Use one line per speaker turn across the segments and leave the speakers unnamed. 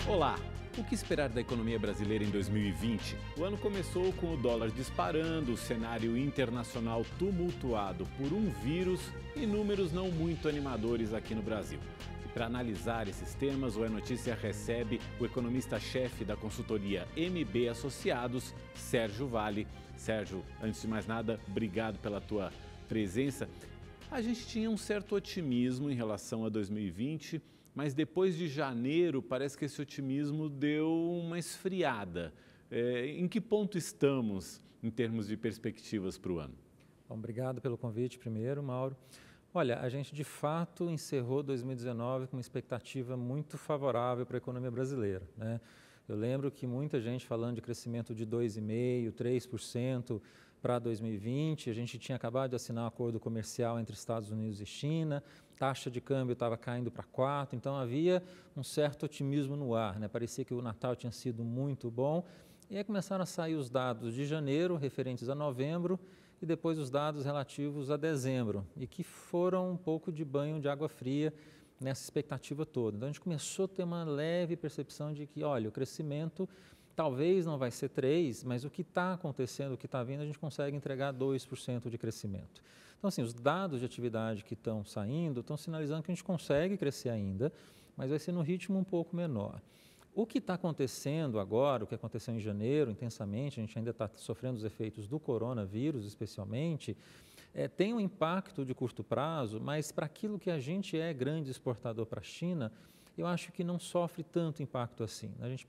Olá! O que esperar da economia brasileira em 2020? O ano começou com o dólar disparando, o cenário internacional tumultuado por um vírus e números não muito animadores aqui no Brasil. Para analisar esses temas, o É Notícia recebe o economista-chefe da consultoria MB Associados, Sérgio Vale. Sérgio, antes de mais nada, obrigado pela tua presença. A gente tinha um certo otimismo em relação a 2020, mas depois de janeiro parece que esse otimismo deu uma esfriada. Em que ponto estamos em termos de perspectivas para o ano?
Bom, obrigado pelo convite primeiro, Mauro. Olha, a gente de fato encerrou 2019 com uma expectativa muito favorável para a economia brasileira, né? Eu lembro que muita gente falando de crescimento de 2,5%, 3% para 2020, a gente tinha acabado de assinar um acordo comercial entre Estados Unidos e China, taxa de câmbio estava caindo para 4%, então havia um certo otimismo no ar, né? Parecia que o Natal tinha sido muito bom, e aí começaram a sair os dados de janeiro, referentes a novembro, e depois os dados relativos a dezembro, e que foram um pouco de banho de água fria nessa expectativa toda. Então a gente começou a ter uma leve percepção de que, olha, o crescimento talvez não vai ser 3%, mas o que está acontecendo, o que está vindo, a gente consegue entregar 2% de crescimento. Então, assim, os dados de atividade que estão saindo estão sinalizando que a gente consegue crescer ainda, mas vai ser no ritmo um pouco menor. O que está acontecendo agora, o que aconteceu em janeiro intensamente, a gente ainda está sofrendo os efeitos do coronavírus especialmente, tem um impacto de curto prazo, mas para aquilo que a gente é grande exportador para a China, eu acho que não sofre tanto impacto assim. A gente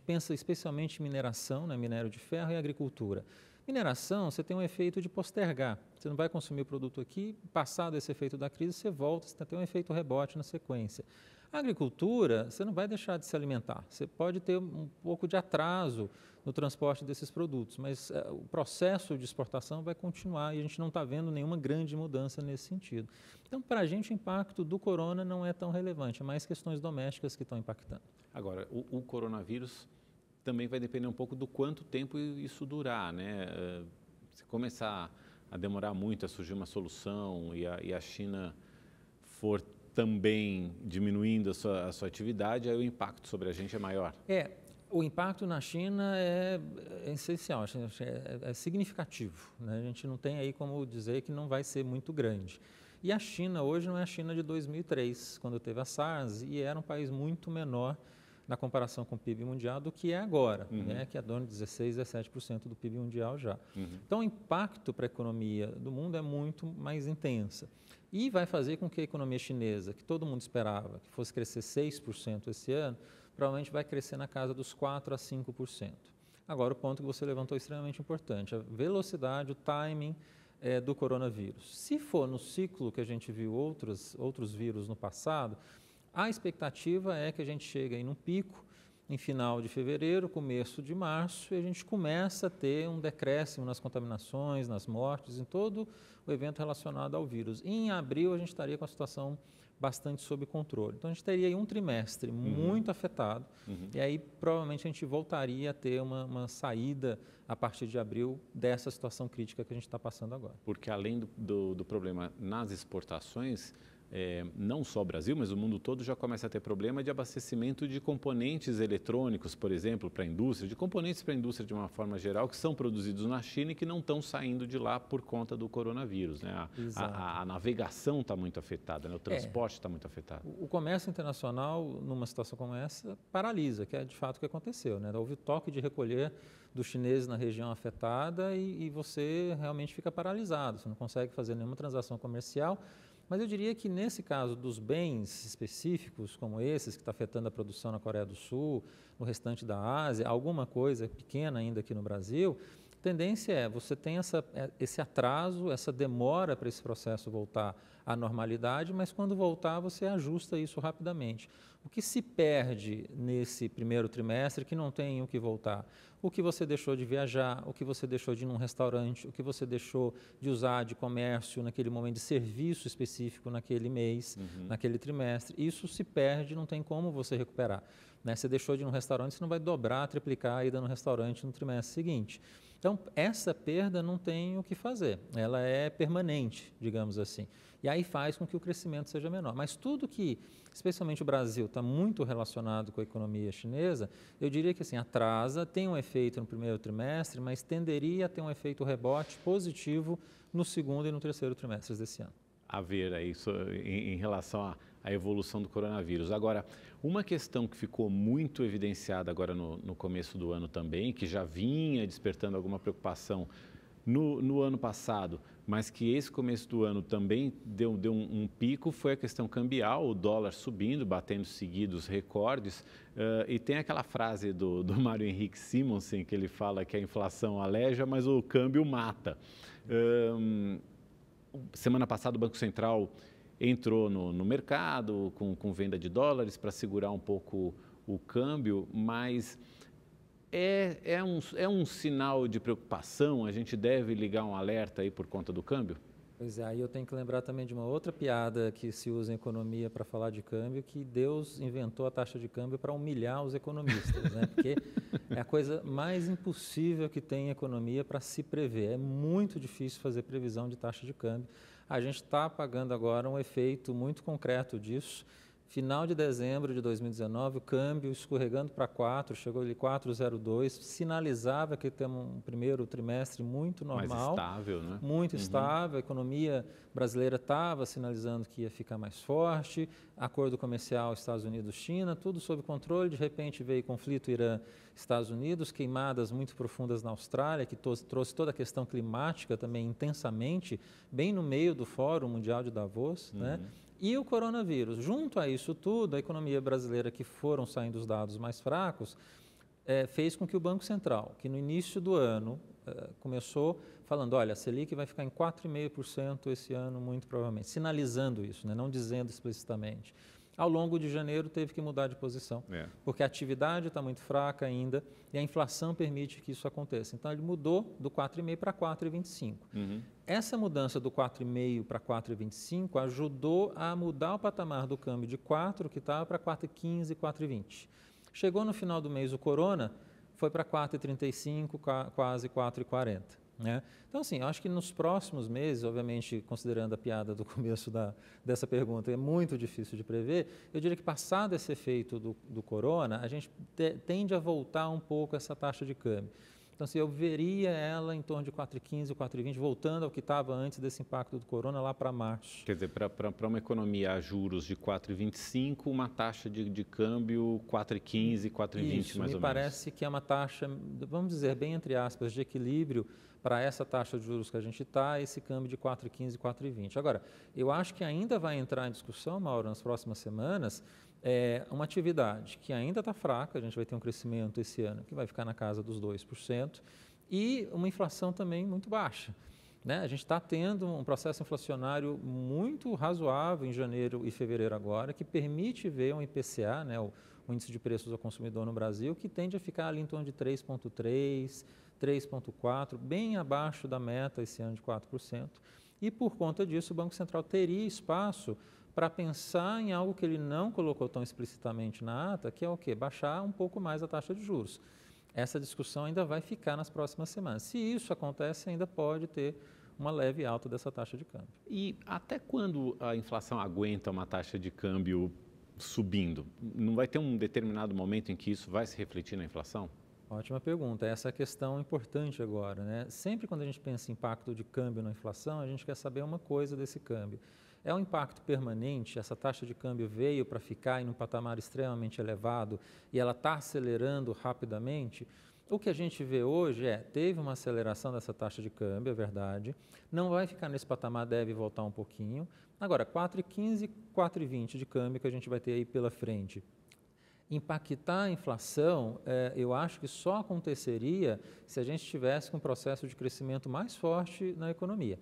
pensa especialmente em mineração, né, minério de ferro e agricultura. Mineração, você tem um efeito de postergar. Você não vai consumir o produto aqui, passado esse efeito da crise, você volta, você tem um efeito rebote na sequência. A agricultura, você não vai deixar de se alimentar. Você pode ter um pouco de atraso no transporte desses produtos, mas o processo de exportação vai continuar e a gente não está vendo nenhuma grande mudança nesse sentido. Então, para a gente, o impacto do corona não é tão relevante, é mais questões domésticas que estão impactando.
Agora, o coronavírus também vai depender um pouco do quanto tempo isso durar, né? Se começar a demorar muito a surgir uma solução e a China for também diminuindo a sua atividade, aí o impacto sobre a gente é maior.
O impacto na China é essencial, é significativo, né? A gente não tem aí como dizer que não vai ser muito grande. E a China hoje não é a China de 2003, quando teve a SARS, e era um país muito menor na comparação com o PIB mundial do que é agora, né? Que é dono de 16%, 17% do PIB mundial já. Então, o impacto para a economia do mundo é muito mais intensa. E vai fazer com que a economia chinesa, que todo mundo esperava que fosse crescer 6% esse ano, provavelmente vai crescer na casa dos 4% a 5%. Agora, o ponto que você levantou é extremamente importante, a velocidade, o timing do coronavírus. Se for no ciclo que a gente viu outros vírus no passado, a expectativa é que a gente chegue aí num pico em final de fevereiro, começo de março, e a gente começa a ter um decréscimo nas contaminações, nas mortes, em todo o evento relacionado ao vírus. E em abril a gente estaria com a situação bastante sob controle. Então a gente teria aí um trimestre muito afetado, e aí provavelmente a gente voltaria a ter uma saída a partir de abril dessa situação crítica que a gente está passando agora.
Porque além do problema nas exportações, não só o Brasil, mas o mundo todo já começa a ter problema de abastecimento de componentes eletrônicos, por exemplo, para a indústria, de componentes para a indústria de uma forma geral, que são produzidos na China e que não estão saindo de lá por conta do coronavírus, né? A navegação está muito afetada, né? O transporte está muito afetado.
O comércio internacional, numa situação como essa, paralisa, que é de fato o que aconteceu, né? Houve toque de recolher dos chineses na região afetada e você realmente fica paralisado, você não consegue fazer nenhuma transação comercial. Mas eu diria que nesse caso dos bens específicos, como esses, que está afetando a produção na Coreia do Sul, no restante da Ásia, alguma coisa pequena ainda aqui no Brasil, a tendência é você tem esse atraso, essa demora para esse processo voltar à normalidade, mas quando voltar você ajusta isso rapidamente. O que se perde nesse primeiro trimestre que não tem o que voltar? O que você deixou de viajar, o que você deixou de ir num restaurante, o que você deixou de usar de comércio naquele momento, de serviço específico naquele mês, naquele trimestre, isso se perde, não tem como você recuperar, né? Você deixou de ir num restaurante, você não vai dobrar, triplicar a ida no restaurante no trimestre seguinte. Então, essa perda não tem o que fazer, ela é permanente, digamos assim. E aí faz com que o crescimento seja menor. Mas tudo que, especialmente o Brasil, está muito relacionado com a economia chinesa, eu diria que assim, atrasa, tem um efeito no primeiro trimestre, mas tenderia a ter um efeito rebote positivo no segundo e no terceiro trimestre desse ano.
A ver aí em relação à evolução do coronavírus. Agora, uma questão que ficou muito evidenciada agora no começo do ano também, que já vinha despertando alguma preocupação no ano passado, mas que esse começo do ano também deu um pico, foi a questão cambial, o dólar subindo, batendo seguidos recordes, e tem aquela frase do Mário Henrique Simonsen, que ele fala que a inflação aleja, mas o câmbio mata. Semana passada o Banco Central entrou no mercado com venda de dólares para segurar um pouco o câmbio, mas é um sinal de preocupação? A gente deve ligar um alerta aí por conta do câmbio?
Pois é, aí eu tenho que lembrar também de uma outra piada que se usa em economia para falar de câmbio, que Deus inventou a taxa de câmbio para humilhar os economistas, né? Porque é a coisa mais impossível que tem em economia para se prever. É muito difícil fazer previsão de taxa de câmbio. A gente está pagando agora um efeito muito concreto disso. Final de dezembro de 2019, o câmbio escorregando para 4, chegou ali 4,02, sinalizava que temos um primeiro trimestre muito normal.
Mais estável, né?
Muito estável, a economia brasileira estava sinalizando que ia ficar mais forte, acordo comercial Estados Unidos-China, tudo sob controle, de repente veio conflito Irã-Estados Unidos, queimadas muito profundas na Austrália, que trouxe toda a questão climática também intensamente, bem no meio do Fórum Mundial de Davos, né? E o coronavírus. Junto a isso tudo, a economia brasileira, que foram saindo os dados mais fracos, fez com que o Banco Central, que no início do ano começou falando, olha, a Selic vai ficar em 4,5% esse ano, muito provavelmente, sinalizando isso, né? Não dizendo explicitamente. Ao longo de janeiro teve que mudar de posição, porque a atividade está muito fraca ainda e a inflação permite que isso aconteça. Então, ele mudou do 4,5% para 4,25%. Essa mudança do 4,5% para 4,25% ajudou a mudar o patamar do câmbio de 4%, que estava, para 4,15%, 4,20%. Chegou no final do mês o Corona, foi para 4,35%, quase 4,40%. Né? Então, assim, eu acho que nos próximos meses, obviamente, considerando a piada do começo dessa pergunta, é muito difícil de prever, eu diria que passado esse efeito do corona, a gente tende a voltar um pouco essa taxa de câmbio. Então, assim, eu veria ela em torno de 4,15, 4,20, voltando ao que estava antes desse impacto do corona, lá para março.
Quer dizer, para uma economia a juros de 4,25, uma taxa de câmbio 4,15, 4,20 mais ou menos.
Isso, me parece que é uma taxa, vamos dizer, bem entre aspas, de equilíbrio para essa taxa de juros que a gente está, esse câmbio de 4,15, 4,20. Agora, eu acho que ainda vai entrar em discussão, Mauro, nas próximas semanas, uma atividade que ainda está fraca, a gente vai ter um crescimento esse ano que vai ficar na casa dos 2%, e uma inflação também muito baixa. Né? A gente está tendo um processo inflacionário muito razoável em janeiro e fevereiro agora, que permite ver um IPCA, né, o índice de preços ao consumidor no Brasil, que tende a ficar ali em torno de 3,3%, 3,4%, bem abaixo da meta esse ano de 4%. E por conta disso, o Banco Central teria espaço para pensar em algo que ele não colocou tão explicitamente na ata, que é o quê? Baixar um pouco mais a taxa de juros. Essa discussão ainda vai ficar nas próximas semanas. Se isso acontece, ainda pode ter uma leve alta dessa taxa de câmbio.
E até quando a inflação aguenta uma taxa de câmbio subindo? Não vai ter um determinado momento em que isso vai se refletir na inflação?
Ótima pergunta. Essa é a questão importante agora, né? Sempre quando a gente pensa em impacto de câmbio na inflação, a gente quer saber uma coisa desse câmbio. É um impacto permanente? Essa taxa de câmbio veio para ficar em um patamar extremamente elevado e ela está acelerando rapidamente? O que a gente vê hoje teve uma aceleração dessa taxa de câmbio, é verdade, não vai ficar nesse patamar, deve voltar um pouquinho. Agora, 4,15, 4,20 de câmbio que a gente vai ter aí pela frente. Impactar a inflação, eu acho que só aconteceria se a gente tivesse um processo de crescimento mais forte na economia.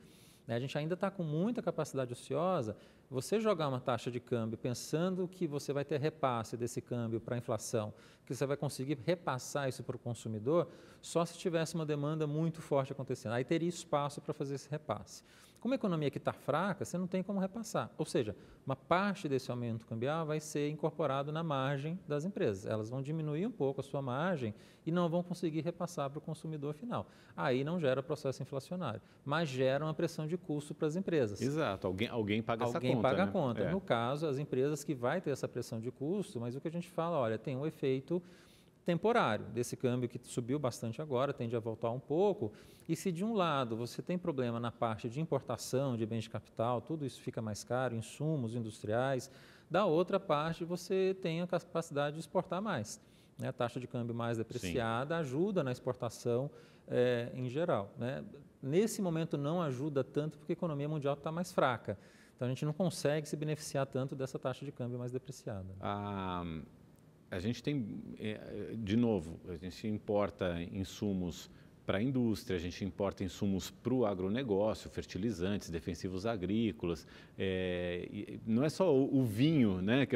A gente ainda está com muita capacidade ociosa. Você jogar uma taxa de câmbio pensando que você vai ter repasse desse câmbio para a inflação, que você vai conseguir repassar isso para o consumidor, só se tivesse uma demanda muito forte acontecendo. Aí teria espaço para fazer esse repasse. Como a economia aqui está fraca, você não tem como repassar. Ou seja, uma parte desse aumento cambial vai ser incorporado na margem das empresas. Elas vão diminuir um pouco a sua margem e não vão conseguir repassar para o consumidor final. Aí não gera processo inflacionário, mas gera uma pressão de custo para as empresas.
Exato, alguém paga essa conta.
Alguém paga
né?
a conta. No caso, as empresas que vai ter essa pressão de custo, mas o que a gente fala, olha, tem um efeito temporário desse câmbio que subiu bastante agora, tende a voltar um pouco. E se de um lado você tem problema na parte de importação de bens de capital, tudo isso fica mais caro, insumos industriais, da outra parte você tem a capacidade de exportar mais. Né? A taxa de câmbio mais depreciada Sim. ajuda na exportação em geral. Né? Nesse momento não ajuda tanto porque a economia mundial está mais fraca. Então a gente não consegue se beneficiar tanto dessa taxa de câmbio mais depreciada.
A gente tem, de novo, a gente importa insumos para a indústria, a gente importa insumos para o agronegócio, fertilizantes, defensivos agrícolas. Não é só o vinho, né?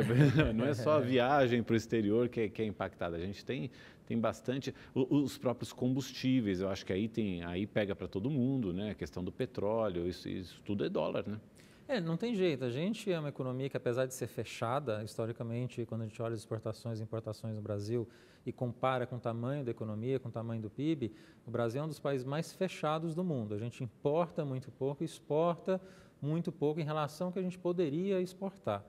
Não é só a viagem para o exterior que é impactada. A gente tem bastante os próprios combustíveis. Eu acho que aí pega para todo mundo, né? A questão do petróleo, isso tudo é dólar, né?
Não tem jeito. A gente é uma economia que, apesar de ser fechada, historicamente, quando a gente olha as exportações e importações no Brasil e compara com o tamanho da economia, com o tamanho do PIB, o Brasil é um dos países mais fechados do mundo. A gente importa muito pouco e exporta muito pouco em relação ao que a gente poderia exportar.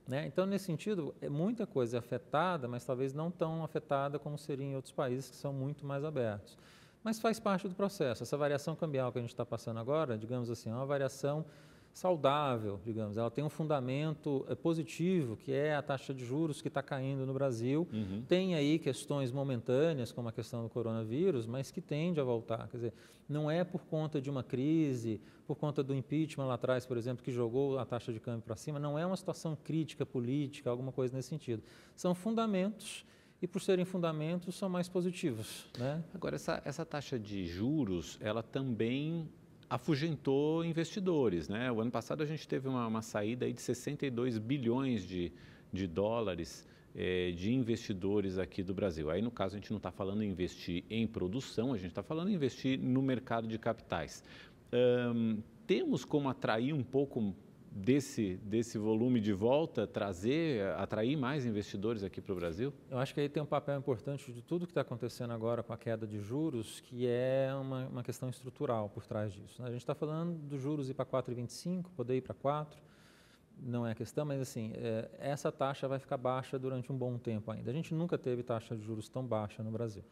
Né? Então, nesse sentido, muita coisa é afetada, mas talvez não tão afetada como seria em outros países que são muito mais abertos. Mas faz parte do processo. Essa variação cambial que a gente está passando agora, digamos assim, é uma variação saudável, digamos, ela tem um fundamento positivo, que é a taxa de juros que está caindo no Brasil. Tem aí questões momentâneas, como a questão do coronavírus, mas que tende a voltar. Quer dizer, não é por conta de uma crise, por conta do impeachment lá atrás, por exemplo, que jogou a taxa de câmbio para cima, não é uma situação crítica política, alguma coisa nesse sentido. São fundamentos e, por serem fundamentos, são mais positivos. Né?
Agora, essa taxa de juros, ela também afugentou investidores, né? O ano passado a gente teve uma saída aí de 62 bilhões de dólares de investidores aqui do Brasil. Aí, no caso, a gente não está falando em investir em produção, a gente está falando em investir no mercado de capitais. Temos como atrair um pouco desse volume de volta, atrair mais investidores aqui para o Brasil?
Eu acho que aí tem um papel importante de tudo que está acontecendo agora com a queda de juros, que é uma questão estrutural por trás disso. Né? A gente está falando dos juros ir para 4,25, poder ir para 4, não é a questão, mas assim, essa taxa vai ficar baixa durante um bom tempo ainda. A gente nunca teve taxa de juros tão baixa no Brasil.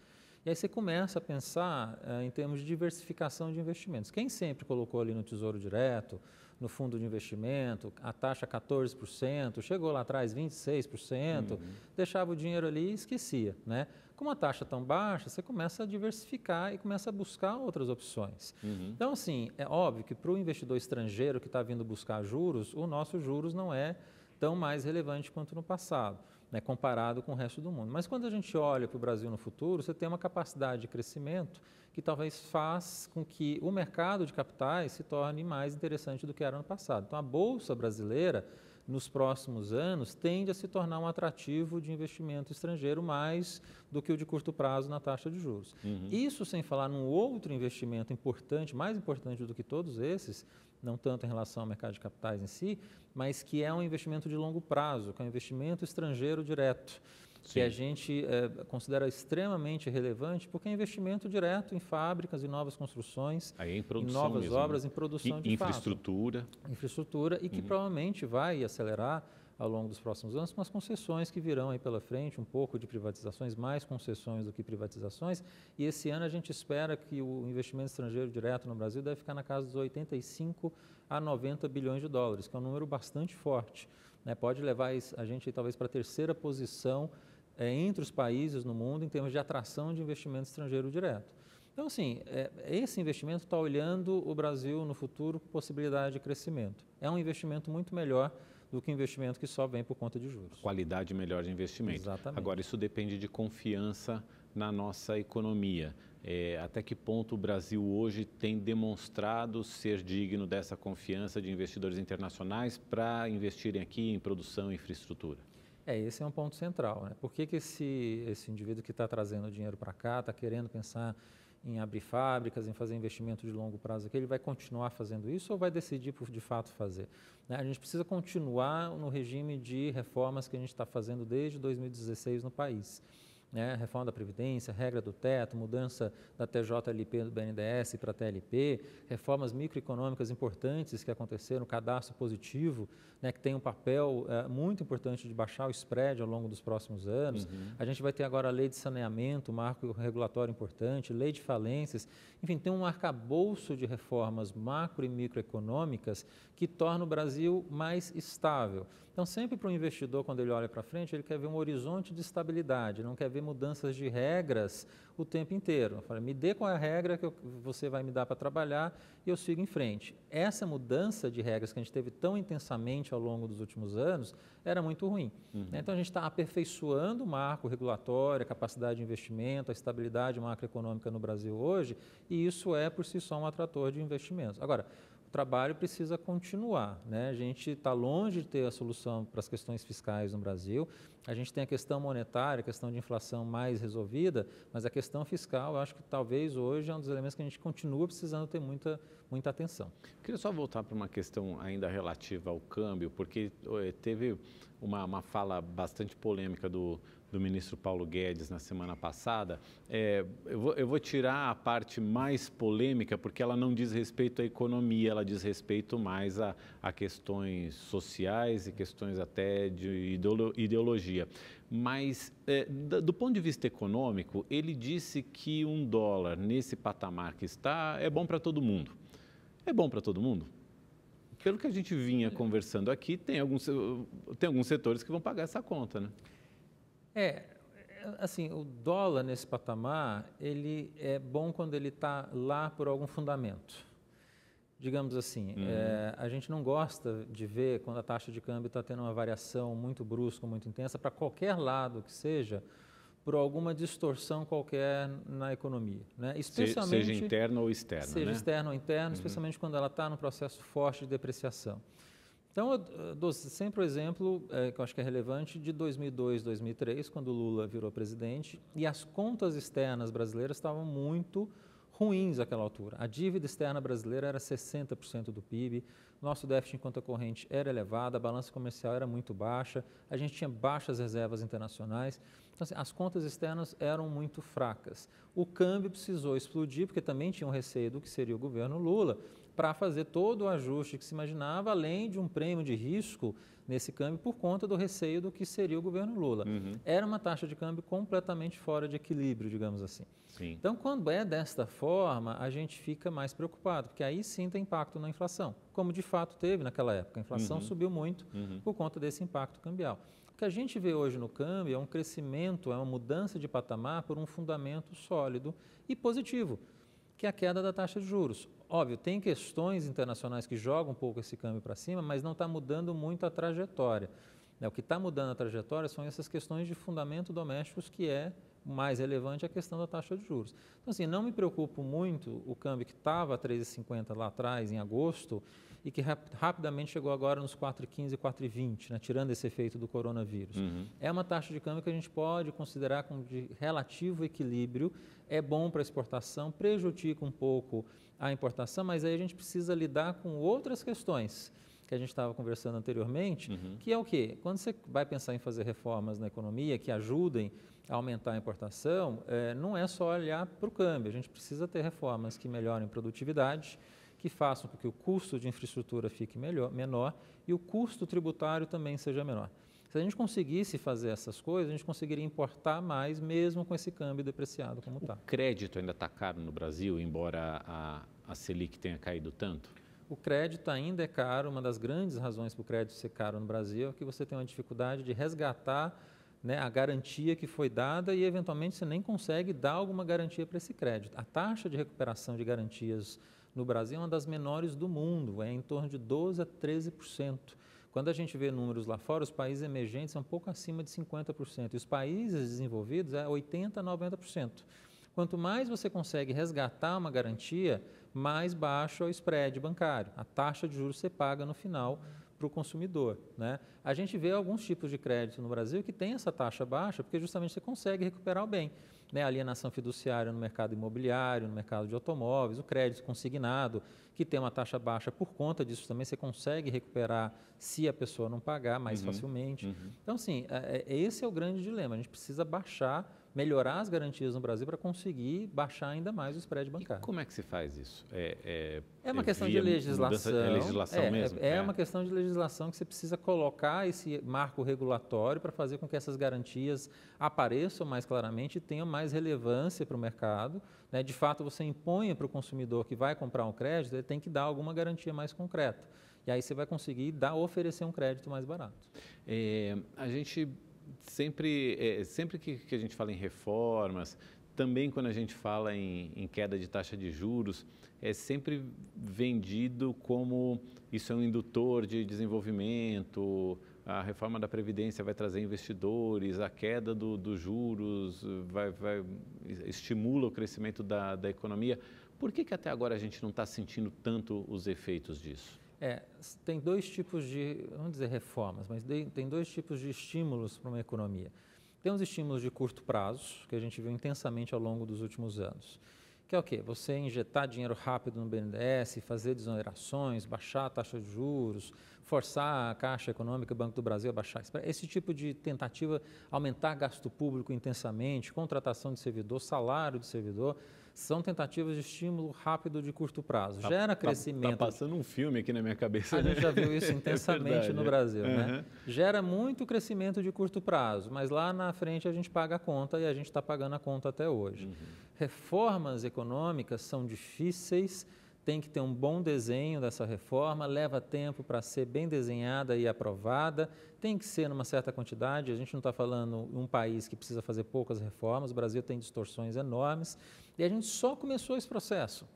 E aí você começa a pensar em termos de diversificação de investimentos. Quem sempre colocou ali no Tesouro Direto, no fundo de investimento, a taxa 14%, chegou lá atrás 26%, deixava o dinheiro ali e esquecia. Né? Com uma taxa tão baixa, você começa a diversificar e começa a buscar outras opções. Então, assim, é óbvio que para o investidor estrangeiro que está vindo buscar juros, o nosso juros não é tão mais relevante quanto no passado, né, comparado com o resto do mundo. Mas quando a gente olha para o Brasil no futuro, você tem uma capacidade de crescimento que talvez faz com que o mercado de capitais se torne mais interessante do que era no passado. Então, a Bolsa brasileira, nos próximos anos, tende a se tornar um atrativo de investimento estrangeiro mais do que o de curto prazo na taxa de juros. Isso sem falar num outro investimento importante, mais importante do que todos esses, não tanto em relação ao mercado de capitais em si, mas que é um investimento de longo prazo, que é um investimento estrangeiro direto, que a gente considera extremamente relevante, porque é investimento direto em fábricas, em novas construções,
em
novas
mesmo,
obras, em produção de
infraestrutura.
Infraestrutura, e que provavelmente vai acelerar ao longo dos próximos anos com as concessões que virão aí pela frente, um pouco de privatizações, mais concessões do que privatizações, e esse ano a gente espera que o investimento estrangeiro direto no Brasil deve ficar na casa dos 85 a 90 bilhões de dólares, que é um número bastante forte. Né? Pode levar a gente talvez para a terceira posição entre os países no mundo em termos de atração de investimento estrangeiro direto. Então, assim, esse investimento está olhando o Brasil no futuro com possibilidade de crescimento. É um investimento muito melhor do que investimento que só vem por conta de juros.
Qualidade melhor de investimento.
Exatamente.
Agora, isso depende de confiança na nossa economia. Até que ponto o Brasil hoje tem demonstrado ser digno dessa confiança de investidores internacionais para investirem aqui em produção e infraestrutura?
Esse é um ponto central. Né? Por que esse indivíduo que está trazendo dinheiro para cá, está querendo pensar em abrir fábricas, em fazer investimento de longo prazo aqui, ele vai continuar fazendo isso ou vai decidir por de fato fazer? Né? A gente precisa continuar no regime de reformas que a gente está fazendo desde 2016 no país. Né, reforma da Previdência, regra do teto, mudança da TJLP do BNDES para a TLP, reformas microeconômicas importantes que aconteceram, cadastro positivo, né, que tem um papel muito importante de baixar o spread ao longo dos próximos anos. A gente vai ter agora a lei de saneamento, marco regulatório importante, lei de falências, enfim, tem um arcabouço de reformas macro e microeconômicas que torna o Brasil mais estável. Então, sempre para o investidor, quando ele olha para frente, ele quer ver um horizonte de estabilidade, não quer ver mudanças de regras o tempo inteiro. Eu falei, me dê qual é a regra que você vai me dar para trabalhar e eu sigo em frente. Essa mudança de regras que a gente teve tão intensamente ao longo dos últimos anos era muito ruim. Então, a gente está aperfeiçoando o marco regulatório, a capacidade de investimento, a estabilidade macroeconômica no Brasil hoje, e isso é, por si só, um atrator de investimentos. Agora, o trabalho precisa continuar, né? A gente está longe de ter a solução para as questões fiscais no Brasil, a gente tem a questão monetária, a questão de inflação mais resolvida, mas a questão fiscal, eu acho que talvez hoje é um dos elementos que a gente continua precisando ter muita atenção.
Queria só voltar para uma questão ainda relativa ao câmbio, porque teve uma fala bastante polêmica do ministro Paulo Guedes na semana passada. Eu vou tirar a parte mais polêmica, porque ela não diz respeito à economia, ela diz respeito mais a questões sociais e questões até de ideologia. Mas, do ponto de vista econômico, ele disse que um dólar nesse patamar que está é bom para todo mundo. É bom para todo mundo? Pelo que a gente vinha conversando aqui, tem alguns setores que vão pagar essa conta, né?
Assim, o dólar nesse patamar, ele é bom quando ele está lá por algum fundamento. Digamos assim, a gente não gosta de ver quando a taxa de câmbio está tendo uma variação muito brusca, muito intensa, para qualquer lado que seja, por alguma distorção qualquer na economia. Né?
Especialmente, seja interna ou externa.
Seja externa ou interna, especialmente quando ela está num processo forte de depreciação. Então, eu dou sempre o exemplo, que eu acho que é relevante, de 2002, 2003, quando o Lula virou presidente, e as contas externas brasileiras estavam muito ruins naquela altura. A dívida externa brasileira era 60% do PIB, nosso déficit em conta corrente era elevado, a balança comercial era muito baixa, a gente tinha baixas reservas internacionais. Então, assim, as contas externas eram muito fracas. O câmbio precisou explodir, porque também tinha um receio do que seria o governo Lula, para fazer todo o ajuste que se imaginava, além de um prêmio de risco nesse câmbio por conta do receio do que seria o governo Lula. Era uma taxa de câmbio completamente fora de equilíbrio, digamos assim.
Sim.
Então, quando é desta forma, a gente fica mais preocupado, porque aí sim tem impacto na inflação, como de fato teve naquela época. A inflação subiu muito por conta desse impacto cambial. O que a gente vê hoje no câmbio é um crescimento, é uma mudança de patamar por um fundamento sólido e positivo, que é a queda da taxa de juros. Óbvio, tem questões internacionais que jogam um pouco esse câmbio para cima, mas não está mudando muito a trajetória. O que está mudando a trajetória são essas questões de fundamento domésticos, que é mais relevante a questão da taxa de juros. Então, assim, não me preocupo muito o câmbio que estava a 3,50 lá atrás, em agosto, e que rapidamente chegou agora nos 4,15 e 4,20, né, tirando esse efeito do coronavírus. É uma taxa de câmbio que a gente pode considerar como de relativo equilíbrio, é bom para a exportação, prejudica um pouco a importação, mas aí a gente precisa lidar com outras questões que a gente estava conversando anteriormente, que é o quê? Quando você vai pensar em fazer reformas na economia que ajudem a aumentar a importação, não é só olhar para o câmbio, a gente precisa ter reformas que melhorem a produtividade, que façam com que o custo de infraestrutura fique menor e o custo tributário também seja menor. Se a gente conseguisse fazer essas coisas, a gente conseguiria importar mais, mesmo com esse câmbio depreciado como está.
O crédito ainda está caro no Brasil, embora a Selic tenha caído tanto?
O crédito ainda é caro. Uma das grandes razões para o crédito ser caro no Brasil é que você tem uma dificuldade de resgatar, né, a garantia que foi dada e, eventualmente, você nem consegue dar alguma garantia para esse crédito. A taxa de recuperação de garantias no Brasil é uma das menores do mundo, é em torno de 12% a 13%. Quando a gente vê números lá fora, os países emergentes são um pouco acima de 50%, e os países desenvolvidos é 80% a 90%. Quanto mais você consegue resgatar uma garantia, mais baixo é o spread bancário, a taxa de juros que você paga no final para o consumidor. Né? A gente vê alguns tipos de crédito no Brasil que tem essa taxa baixa porque justamente você consegue recuperar o bem. né, a alienação fiduciária no mercado imobiliário, no mercado de automóveis, o crédito consignado, que tem uma taxa baixa por conta disso também, você consegue recuperar se a pessoa não pagar mais facilmente. Então, assim, esse é o grande dilema, a gente precisa melhorar as garantias no Brasil para conseguir baixar ainda mais o spread bancário.
E como é que se faz isso?
É uma questão de legislação.
É legislação mesmo?
É uma questão de legislação que você precisa colocar esse marco regulatório para fazer com que essas garantias apareçam mais claramente e tenham mais relevância para o mercado. Né? De fato, você impõe para o consumidor que vai comprar um crédito, ele tem que dar alguma garantia mais concreta. E aí você vai conseguir oferecer um crédito mais barato.
A gente sempre que a gente fala em reformas, também quando a gente fala em queda de taxa de juros, é sempre vendido como isso é um indutor de desenvolvimento, a reforma da Previdência vai trazer investidores, a queda dos juros estimula o crescimento da economia. Por que até agora a gente não está sentindo tanto os efeitos disso?
Tem dois tipos de, vamos dizer reformas, mas tem dois tipos de estímulos para uma economia. Tem os estímulos de curto prazo, que a gente viu intensamente ao longo dos últimos anos, que é o quê? Você injetar dinheiro rápido no BNDES, fazer desonerações, baixar a taxa de juros, forçar a Caixa Econômica, o Banco do Brasil a baixar. Esse tipo de tentativa, aumentar gasto público intensamente, contratação de servidor, salário de servidor, são tentativas de estímulo rápido de curto prazo. Gera crescimento.
Está passando um filme aqui na minha cabeça.
A gente já viu isso intensamente no Brasil. Né? Gera muito crescimento de curto prazo, mas lá na frente a gente paga a conta e a gente está pagando a conta até hoje. Reformas econômicas são difíceis, tem que ter um bom desenho dessa reforma, leva tempo para ser bem desenhada e aprovada, tem que ser numa certa quantidade, a gente não está falando em um país que precisa fazer poucas reformas, o Brasil tem distorções enormes, e a gente só começou esse processo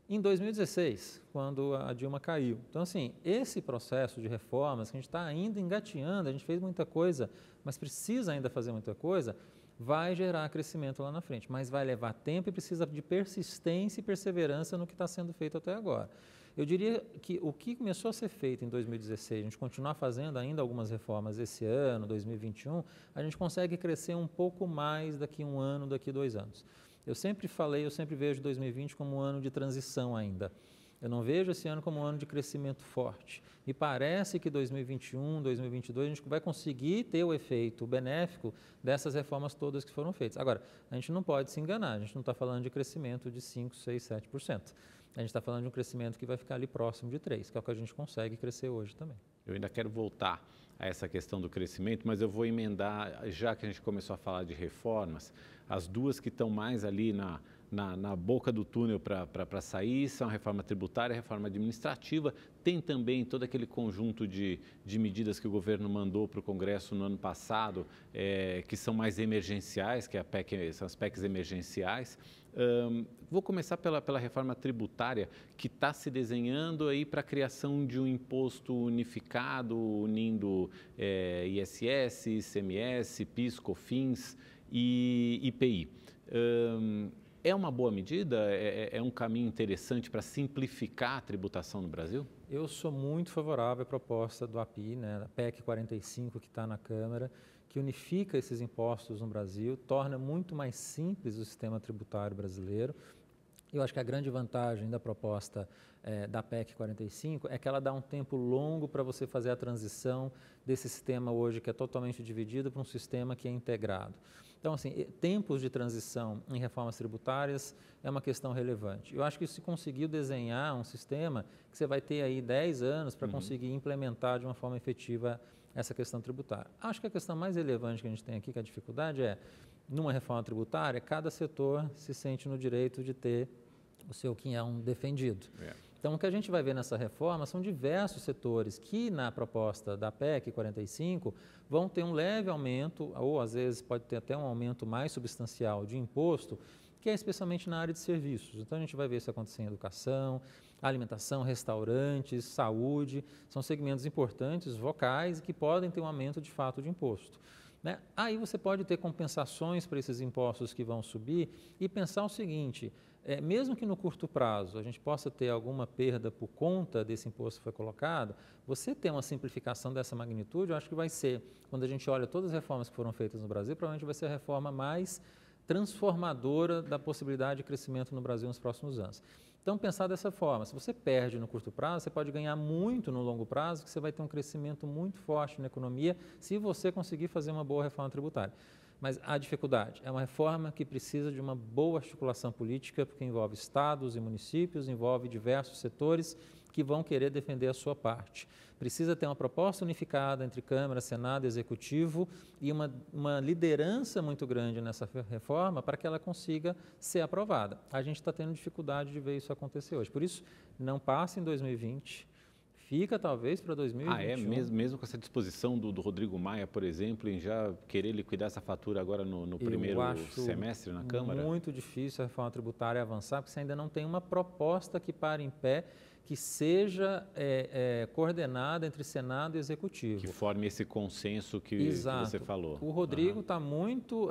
em 2016, quando a Dilma caiu. Então, assim, esse processo de reformas, que a gente está ainda engateando, a gente fez muita coisa, mas precisa ainda fazer muita coisa, vai gerar crescimento lá na frente, mas vai levar tempo e precisa de persistência e perseverança no que está sendo feito até agora. Eu diria que o que começou a ser feito em 2016, a gente continuar fazendo ainda algumas reformas esse ano, 2021, a gente consegue crescer um pouco mais daqui a um ano, daqui a 2 anos. Eu sempre vejo 2020 como um ano de transição ainda. Eu não vejo esse ano como um ano de crescimento forte. Me parece que 2021, 2022, a gente vai conseguir ter o efeito benéfico dessas reformas todas que foram feitas. Agora, a gente não pode se enganar, a gente não está falando de crescimento de 5%, 6%, 7%. A gente está falando de um crescimento que vai ficar ali próximo de 3%, que é o que a gente consegue crescer hoje também. Eu
ainda quero voltar a essa questão do crescimento, mas eu vou emendar, já que a gente começou a falar de reformas, as duas que estão mais ali na boca do túnel para sair são a reforma tributária e a reforma administrativa. Tem também todo aquele conjunto de medidas que o governo mandou para o Congresso no ano passado, que são mais emergenciais, que são as PECs emergenciais. Vou começar pela reforma tributária, que está se desenhando aí para a criação de um imposto unificado, unindo ISS, ICMS, PIS, COFINS e IPI. É uma boa medida? É um caminho interessante para simplificar a tributação no Brasil?
Eu sou muito favorável à proposta do API, né, da PEC 45 que está na Câmara, que unifica esses impostos no Brasil, torna muito mais simples o sistema tributário brasileiro. Eu acho que a grande vantagem da proposta da PEC 45 é que ela dá um tempo longo para você fazer a transição desse sistema hoje que é totalmente dividido para um sistema que é integrado. Então, assim, tempos de transição em reformas tributárias é uma questão relevante. Eu acho que se conseguiu desenhar um sistema que você vai ter aí 10 anos para conseguir implementar de uma forma efetiva essa questão tributária. Acho que a questão mais relevante que a gente tem aqui, que a dificuldade é, numa reforma tributária, cada setor se sente no direito de ter o seu quinhão defendido. Então, o que a gente vai ver nessa reforma são diversos setores que, na proposta da PEC 45, vão ter um leve aumento, ou às vezes pode ter até um aumento mais substancial de imposto, que é especialmente na área de serviços. Então, a gente vai ver isso acontecer em educação, alimentação, restaurantes, saúde, são segmentos importantes, vocais, que podem ter um aumento de fato de imposto. Né? Aí você pode ter compensações para esses impostos que vão subir e pensar o seguinte, mesmo que no curto prazo a gente possa ter alguma perda por conta desse imposto que foi colocado, você ter uma simplificação dessa magnitude, eu acho que vai ser, quando a gente olha todas as reformas que foram feitas no Brasil, provavelmente vai ser a reforma mais transformadora da possibilidade de crescimento no Brasil nos próximos anos. Então, pensar dessa forma, se você perde no curto prazo, você pode ganhar muito no longo prazo, que você vai ter um crescimento muito forte na economia, se você conseguir fazer uma boa reforma tributária. Mas a dificuldade é uma reforma que precisa de uma boa articulação política, porque envolve estados e municípios, envolve diversos setores que vão querer defender a sua parte. Precisa ter uma proposta unificada entre Câmara, Senado e Executivo e uma liderança muito grande nessa reforma para que ela consiga ser aprovada. A gente está tendo dificuldade de ver isso acontecer hoje. Por isso, não passa em 2020, fica talvez para 2021.
Mesmo com essa disposição do Rodrigo Maia, por exemplo, em já querer liquidar essa fatura agora no primeiro semestre na Câmara?
Muito difícil a reforma tributária avançar, porque você ainda não tem uma proposta que pare em pé, que seja coordenada entre Senado e Executivo.
Que forme esse consenso que você falou.
O Rodrigo está muito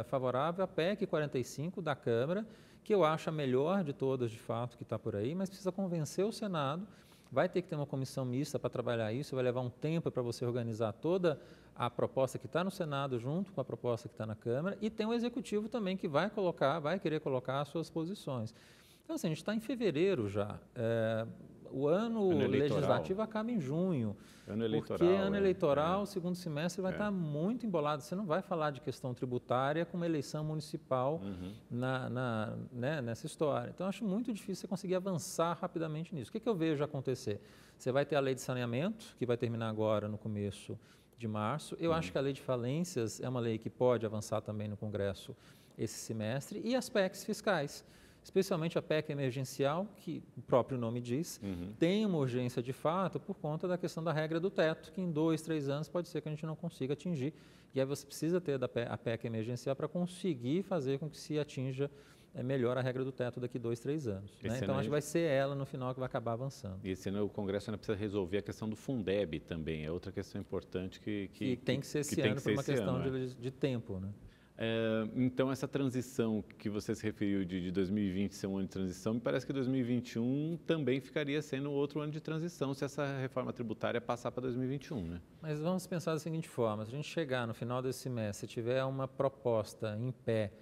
favorável à PEC 45 da Câmara, que eu acho a melhor de todas, de fato, que está por aí, mas precisa convencer o Senado. Vai ter que ter uma comissão mista para trabalhar isso, vai levar um tempo para você organizar toda a proposta que está no Senado junto com a proposta que está na Câmara, e tem o Executivo também que vai querer colocar as suas posições. Então, assim, a gente está em fevereiro já. O ano legislativo acaba em junho. Porque ano eleitoral, o segundo semestre vai estar muito embolado. Você não vai falar de questão tributária com uma eleição municipal nessa história. Então, acho muito difícil você conseguir avançar rapidamente nisso. O que eu vejo acontecer? Você vai ter a lei de saneamento, que vai terminar agora no começo de março. Eu acho que a lei de falências é uma lei que pode avançar também no Congresso esse semestre. E as PECs fiscais, especialmente a PEC emergencial, que o próprio nome diz, tem uma urgência de fato por conta da questão da regra do teto, que em 2, 3 anos pode ser que a gente não consiga atingir. E aí você precisa ter a PEC emergencial para conseguir fazer com que se atinja melhor a regra do teto daqui 2, 3 anos. Né? Então, acho que vai ser ela no final que vai acabar avançando.
E esse ano o Congresso ainda precisa resolver a questão do Fundeb também, é outra questão importante que
tem que ser esse ano por uma questão de tempo, né?
Então, essa transição que você se referiu de 2020 ser um ano de transição, me parece que 2021 também ficaria sendo outro ano de transição se essa reforma tributária passar para 2021, né?
Mas vamos pensar da seguinte forma, se a gente chegar no final desse semestre, tiver uma proposta em pé,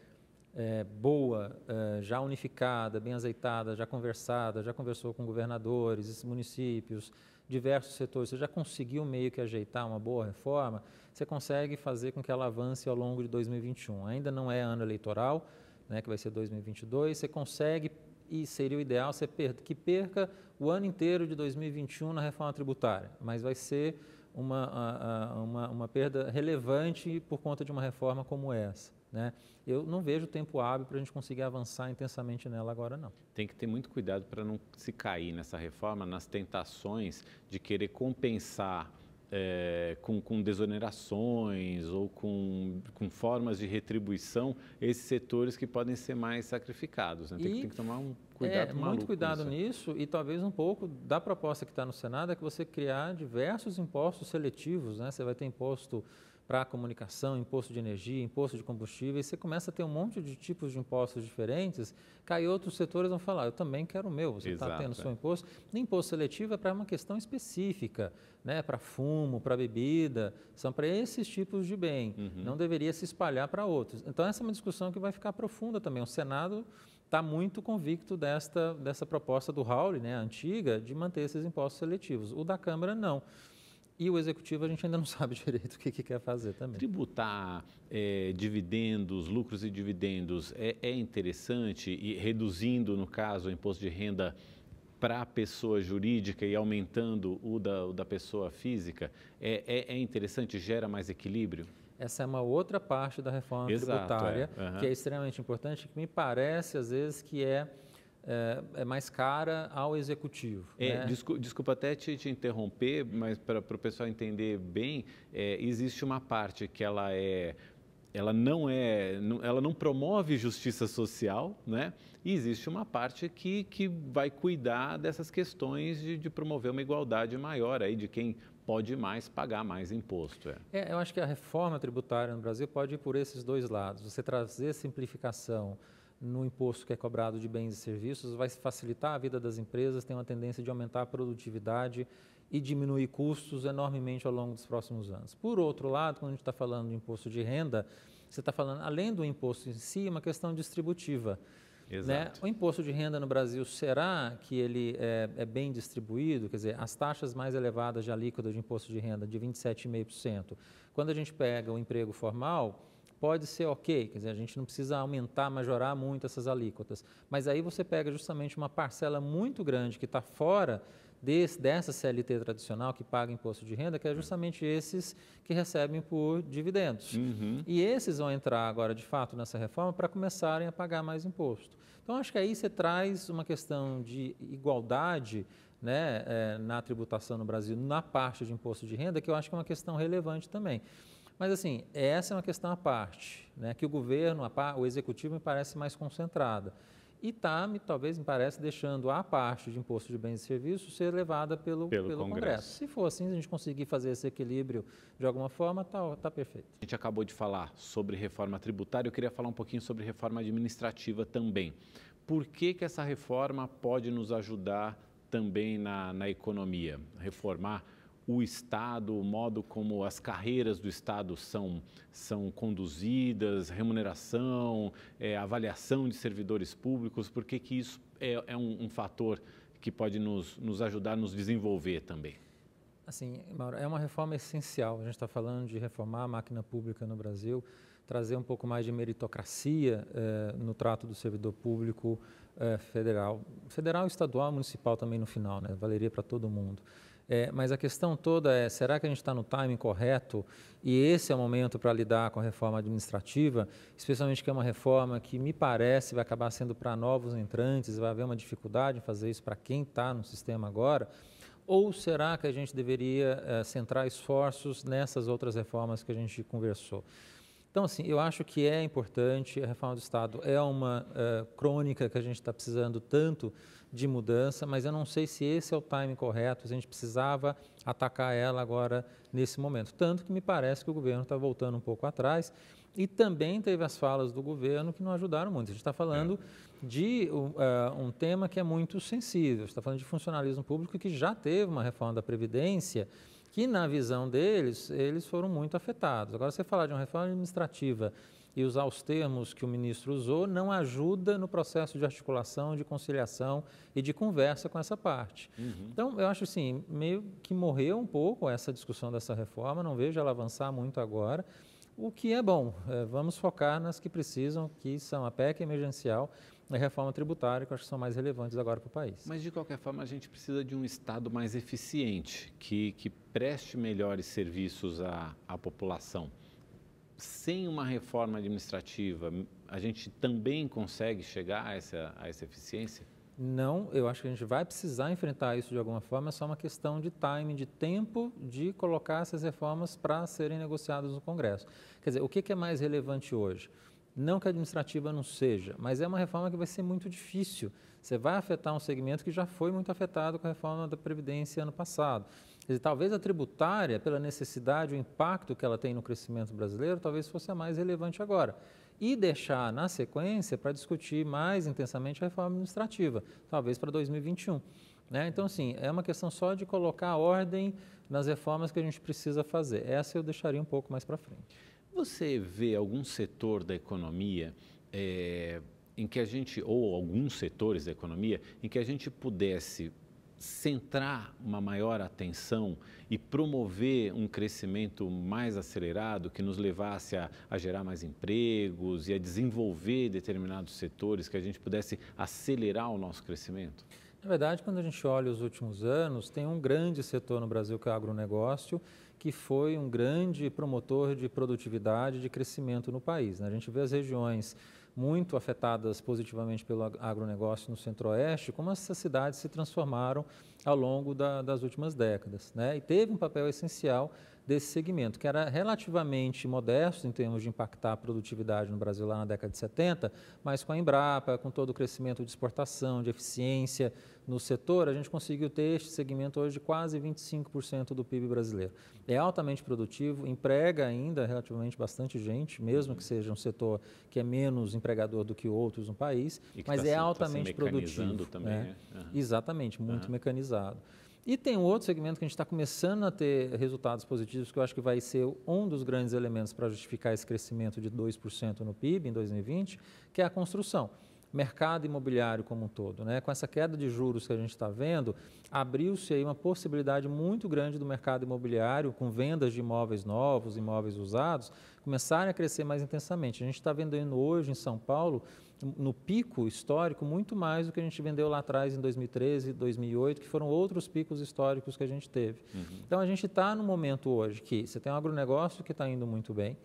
boa, já unificada, bem azeitada, já conversou com governadores, municípios, diversos setores, você já conseguiu meio que ajeitar uma boa reforma, você consegue fazer com que ela avance ao longo de 2021. Ainda não é ano eleitoral, né, que vai ser 2022, você consegue, e seria o ideal que perca o ano inteiro de 2021 na reforma tributária, mas vai ser uma perda relevante por conta de uma reforma como essa. Né? Eu não vejo tempo hábil para a gente conseguir avançar intensamente nela agora, não.
Tem que ter muito cuidado para não se cair nessa reforma, nas tentações de querer compensar com desonerações ou com formas de retribuição esses setores que podem ser mais sacrificados. Né? Tem que tomar um cuidado maluco.
Muito cuidado nisso e talvez um pouco da proposta que está no Senado é que você criar diversos impostos seletivos. Né? Você vai ter imposto para a comunicação, imposto de energia, imposto de combustíveis, você começa a ter um monte de tipos de impostos diferentes, aí outros setores vão falar, eu também quero o meu, você está tendo o seu imposto. E imposto seletivo é para uma questão específica, né? Para fumo, para bebida, são para esses tipos de bem, não deveria se espalhar para outros. Então essa é uma discussão que vai ficar profunda também. O Senado está muito convicto dessa proposta do Raul, né, antiga, de manter esses impostos seletivos. O da Câmara não. E o Executivo a gente ainda não sabe direito o que quer fazer também.
Tributar dividendos, lucros e dividendos é interessante e reduzindo, no caso, o imposto de renda para a pessoa jurídica e aumentando o da pessoa física, é interessante, gera mais equilíbrio?
Essa é uma outra parte da reforma tributária que é extremamente importante, que me parece, às vezes, que é mais cara ao Executivo. Né?
Desculpa até te interromper, mas para o pessoal entender bem, existe uma parte que ela não promove justiça social, né? E existe uma parte que vai cuidar dessas questões de promover uma igualdade maior aí de quem pode mais pagar mais imposto.
Eu acho que a reforma tributária no Brasil pode ir por esses dois lados. Você trazer simplificação no imposto que é cobrado de bens e serviços vai facilitar a vida das empresas, tem uma tendência de aumentar a produtividade e diminuir custos enormemente ao longo dos próximos anos. Por outro lado, quando a gente está falando de imposto de renda, você está falando, além do imposto em si, uma questão distributiva. Né?
Exato.
O imposto de renda no Brasil, será que ele é bem distribuído? Quer dizer, as taxas mais elevadas de alíquota de imposto de renda, de 27,5%, quando a gente pega o emprego formal, pode ser ok, quer dizer, a gente não precisa aumentar, majorar muito essas alíquotas, mas aí você pega justamente uma parcela muito grande que está fora dessa CLT tradicional que paga imposto de renda, que é justamente esses que recebem por dividendos. E esses vão entrar agora, de fato, nessa reforma para começarem a pagar mais imposto. Então, acho que aí você traz uma questão de igualdade, né, na tributação no Brasil, na parte de imposto de renda, que eu acho que é uma questão relevante também. Mas, assim, essa é uma questão à parte, né, que o governo, o executivo, me parece mais concentrada. E talvez, me parece, deixando a parte de imposto de bens e serviços ser levada pelo Congresso. Se for assim, se a gente conseguir fazer esse equilíbrio de alguma forma, tá perfeito.
A gente acabou de falar sobre reforma tributária, eu queria falar um pouquinho sobre reforma administrativa também. Por que essa reforma pode nos ajudar também na economia? Reformar o Estado, o modo como as carreiras do Estado são conduzidas, remuneração, avaliação de servidores públicos, por que isso é um fator que pode nos ajudar a nos desenvolver também?
Assim, Mauro, é uma reforma essencial. A gente está falando de reformar a máquina pública no Brasil, trazer um pouco mais de meritocracia no trato do servidor público federal, estadual, municipal também no final, né? Valeria para todo mundo. Mas a questão toda é, será que a gente está no timing correto? E esse é o momento para lidar com a reforma administrativa, especialmente que é uma reforma que me parece vai acabar sendo para novos entrantes, vai haver uma dificuldade em fazer isso para quem está no sistema agora. Ou será que a gente deveria centrar esforços nessas outras reformas que a gente conversou? Então, assim, eu acho que é importante, a reforma do Estado é uma crônica que a gente está precisando tanto de mudança, mas eu não sei se esse é o timing correto, se a gente precisava atacar ela agora nesse momento. Tanto que me parece que o governo está voltando um pouco atrás e também teve as falas do governo que não ajudaram muito. A gente está falando de um tema que é muito sensível, a gente está falando de funcionalismo público que já teve uma reforma da Previdência que, na visão deles, eles foram muito afetados. Agora, você falar de uma reforma administrativa e usar os termos que o ministro usou não ajuda no processo de articulação, de conciliação e de conversa com essa parte. Então, eu acho assim, meio que morreu um pouco essa discussão dessa reforma, não vejo ela avançar muito agora, o que é bom. Vamos focar nas que precisam, que são a PEC emergencial e a reforma tributária, que eu acho que são mais relevantes agora para o país.
Mas, de qualquer forma, a gente precisa de um Estado mais eficiente, que preste melhores serviços à população. Sem uma reforma administrativa, a gente também consegue chegar a essa eficiência?
Não, eu acho que a gente vai precisar enfrentar isso de alguma forma, é só uma questão de timing, de tempo de colocar essas reformas para serem negociadas no Congresso. Quer dizer, o que é mais relevante hoje? Não que a administrativa não seja, mas é uma reforma que vai ser muito difícil. Você vai afetar um segmento que já foi muito afetado com a reforma da Previdência ano passado. Quer dizer, talvez a tributária, pela necessidade, o impacto que ela tem no crescimento brasileiro, talvez fosse a mais relevante agora. E deixar na sequência para discutir mais intensamente a reforma administrativa, talvez para 2021. Né? Então, assim, é uma questão só de colocar a ordem nas reformas que a gente precisa fazer. Essa eu deixaria um pouco mais para frente.
Você vê algum setor da economia em que a gente, ou alguns setores da economia, em que a gente pudesse centrar uma maior atenção e promover um crescimento mais acelerado que nos levasse a gerar mais empregos e a desenvolver determinados setores, que a gente pudesse acelerar o nosso crescimento?
Na verdade, quando a gente olha os últimos anos, tem um grande setor no Brasil que é o agronegócio, que foi um grande promotor de produtividade e de crescimento no país. Né? A gente vê as regiões muito afetadas positivamente pelo agronegócio no Centro-Oeste, como essas cidades se transformaram ao longo das últimas décadas. Né? E teve um papel essencial desse segmento, que era relativamente modesto em termos de impactar a produtividade no Brasil lá na década de 70, mas com a Embrapa, com todo o crescimento de exportação, de eficiência no setor, a gente conseguiu ter este segmento hoje de quase 25% do PIB brasileiro. É altamente produtivo, emprega ainda relativamente bastante gente, mesmo que seja um setor que é menos empregador do que outros no país, mas é altamente produtivo.
Também,
né? Exatamente, muito mecanizado. E tem um outro segmento que a gente está começando a ter resultados positivos, que eu acho que vai ser um dos grandes elementos para justificar esse crescimento de 2% no PIB em 2020, que é a construção. Mercado imobiliário como um todo, né? Com essa queda de juros que a gente está vendo, abriu-se aí uma possibilidade muito grande do mercado imobiliário, com vendas de imóveis novos, imóveis usados, começarem a crescer mais intensamente. A gente está vendendo hoje em São Paulo, no pico histórico, muito mais do que a gente vendeu lá atrás em 2013, 2008, que foram outros picos históricos que a gente teve. Então, a gente está no momento hoje que você tem um agronegócio que está indo muito bem,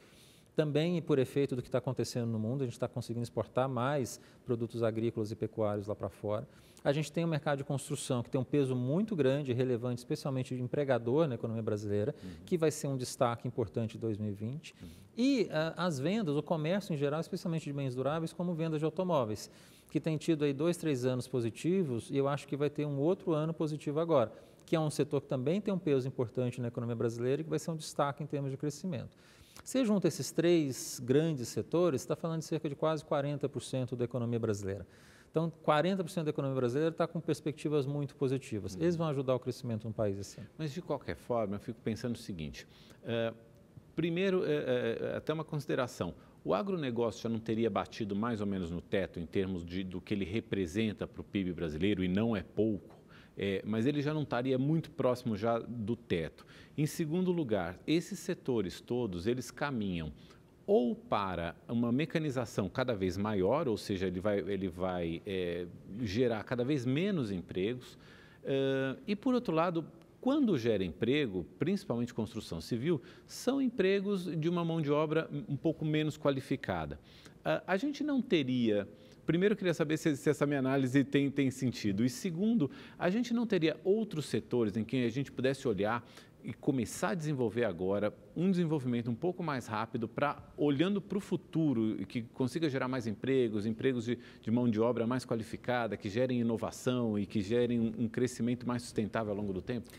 também, e por efeito do que está acontecendo no mundo, a gente está conseguindo exportar mais produtos agrícolas e pecuários lá para fora. A gente tem um mercado de construção que tem um peso muito grande e relevante, especialmente de empregador na economia brasileira, que vai ser um destaque importante em 2020. E as vendas, o comércio em geral, especialmente de bens duráveis, como vendas de automóveis, que tem tido aí 2, 3 anos positivos, e eu acho que vai ter um outro ano positivo agora, que é um setor que também tem um peso importante na economia brasileira e que vai ser um destaque em termos de crescimento. Você junta esses 3 grandes setores, está falando de cerca de quase 40% da economia brasileira. Então, 40% da economia brasileira está com perspectivas muito positivas. Eles vão ajudar o crescimento no país esse ano.
Mas, de qualquer forma, eu fico pensando o seguinte. Primeiro, até uma consideração. O agronegócio já não teria batido mais ou menos no teto em termos do que ele representa para o PIB brasileiro, e não é pouco. Mas ele já não estaria muito próximo já do teto. Em segundo lugar, esses setores todos, eles caminham ou para uma mecanização cada vez maior, ou seja, ele vai gerar cada vez menos empregos, e por outro lado, quando gera emprego, principalmente construção civil, são empregos de uma mão de obra um pouco menos qualificada. A gente não teria... Primeiro, eu queria saber se essa minha análise tem sentido. E segundo, a gente não teria outros setores em que a gente pudesse olhar e começar a desenvolver agora um desenvolvimento um pouco mais rápido, olhando para o futuro, que consiga gerar mais empregos de mão de obra mais qualificada, que gerem inovação e que gerem um crescimento mais sustentável ao longo do tempo?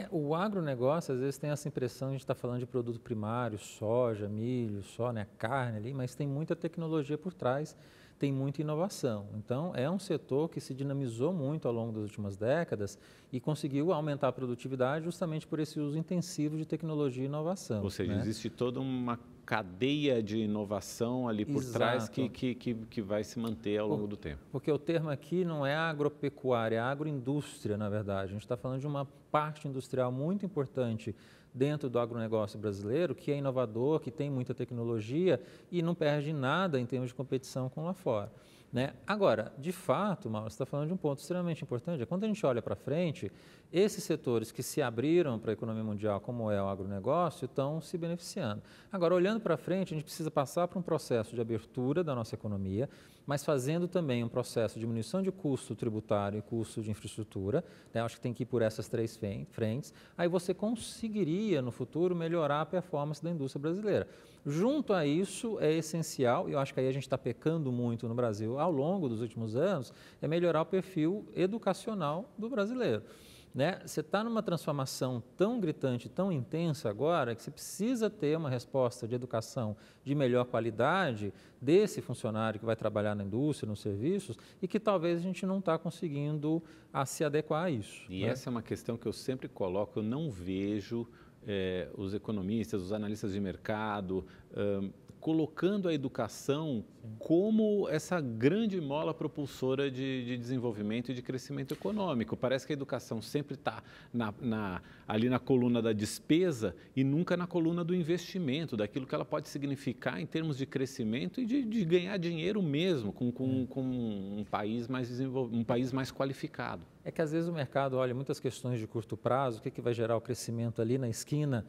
O agronegócio, às vezes, tem essa impressão, a gente está falando de produto primário, soja, milho, só, né, carne ali, mas tem muita tecnologia por trás, tem muita inovação. Então, é um setor que se dinamizou muito ao longo das últimas décadas e conseguiu aumentar a produtividade justamente por esse uso intensivo de tecnologia e inovação.
Ou seja,
né?
Existe toda uma cadeia de inovação ali por trás que vai se manter ao longo do tempo.
Porque o termo aqui não é agropecuária, é agroindústria, na verdade. A gente está falando de uma parte industrial muito importante dentro do agronegócio brasileiro, que é inovador, que tem muita tecnologia e não perde nada em termos de competição com lá fora. Né? Agora, de fato, Mauro, você está falando de um ponto extremamente importante, é quando a gente olha para frente, esses setores que se abriram para a economia mundial, como é o agronegócio, estão se beneficiando. Agora, olhando para frente, a gente precisa passar por um processo de abertura da nossa economia, mas fazendo também um processo de diminuição de custo tributário e custo de infraestrutura, né? Acho que tem que ir por essas 3 frentes, aí você conseguiria, no futuro, melhorar a performance da indústria brasileira. Junto a isso, é essencial, e eu acho que aí a gente está pecando muito no Brasil ao longo dos últimos anos, é melhorar o perfil educacional do brasileiro. Né? Você está numa transformação tão gritante, tão intensa agora, que você precisa ter uma resposta de educação de melhor qualidade desse funcionário que vai trabalhar na indústria, nos serviços, e que talvez a gente não está conseguindo se adequar a isso.
E
né?
essa é uma questão que eu sempre coloco, eu não vejo os economistas, os analistas de mercado, colocando a educação como essa grande mola propulsora de desenvolvimento e de crescimento econômico. Parece que a educação sempre está ali na coluna da despesa e nunca na coluna do investimento, daquilo que ela pode significar em termos de crescimento e de ganhar dinheiro mesmo com um país mais desenvolvido, um país mais qualificado.
É que às vezes o mercado olha muitas questões de curto prazo, o que vai gerar o crescimento ali na esquina,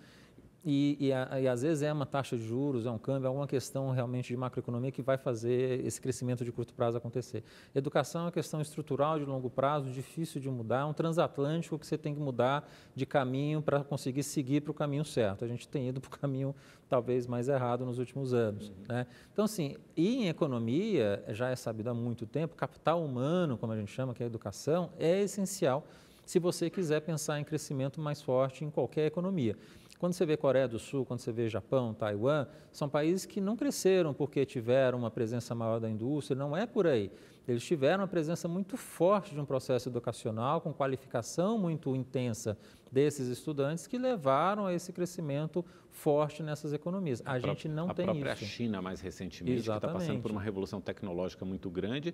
e às vezes é uma taxa de juros, é um câmbio, é alguma questão realmente de macroeconomia que vai fazer esse crescimento de curto prazo acontecer. Educação é uma questão estrutural de longo prazo, difícil de mudar, é um transatlântico que você tem que mudar de caminho para conseguir seguir para o caminho certo. A gente tem ido para o caminho talvez mais errado nos últimos anos. Né? Então, assim, e em economia, já é sabido há muito tempo, capital humano, como a gente chama, que é a educação, é essencial se você quiser pensar em crescimento mais forte em qualquer economia. Quando você vê Coreia do Sul, quando você vê Japão, Taiwan, são países que não cresceram porque tiveram uma presença maior da indústria, não é por aí. Eles tiveram uma presença muito forte de um processo educacional, com qualificação muito intensa desses estudantes, que levaram a esse crescimento forte nessas economias. A gente não tem isso.
A própria China, mais recentemente, que está passando por uma revolução tecnológica muito grande,